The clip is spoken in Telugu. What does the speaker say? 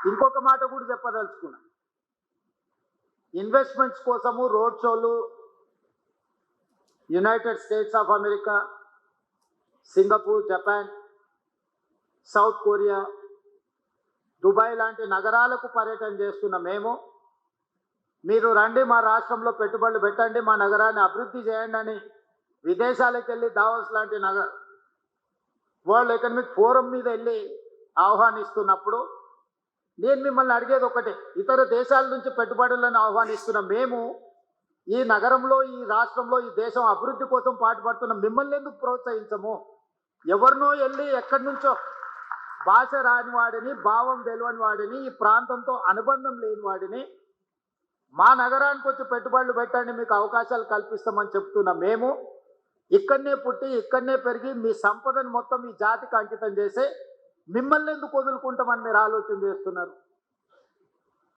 ఇంకొక మాట కూడా చెప్పదలుచుకున్నా. ఇన్వెస్ట్మెంట్స్ కోసము రోడ్ షోలు United states of America, Singapore, Japan, south Korea, Dubai లాంటి నగరాలకు పర్యటన చేస్తున్న మేము, మీరు రండి మా రాష్ట్రంలో పెట్టుబడులు పెట్టండి, మా నగరాన్ని అభివృద్ధి చేయండి అని విదేశాలకు వెళ్ళి దావోస్ లాంటి వరల్డ్ ఎకనామిక్ ఫోరం మీద వెళ్ళి ఆహ్వానిస్తున్నప్పుడు నేను మిమ్మల్ని అడిగేది ఒకటే, ఇతర దేశాల నుంచి పెట్టుబడులను ఆహ్వానిస్తున్న మేము ఈ నగరంలో, ఈ రాష్ట్రంలో, ఈ దేశం అభివృద్ధి కోసం పాటుపడుతున్న మిమ్మల్ని ఎందుకు ప్రోత్సహించము? ఎవరినో వెళ్ళి ఎక్కడి నుంచో భాష రాని వాడిని, భావం తెలియని వాడిని, ఈ ప్రాంతంతో అనుబంధం లేని వాడిని మా నగరానికి వచ్చి పెట్టుబడులు పెట్టండి, మీకు అవకాశాలు కల్పిస్తామని చెప్తున్న మేము ఇక్కడనే పుట్టి ఇక్కడనే పెరిగి మీ సంపదను మొత్తం ఈ జాతికి అంకితం చేసి మిమ్మల్ని ఎందుకు వదులుకుంటామని మీరు ఆలోచన చేస్తున్నారు?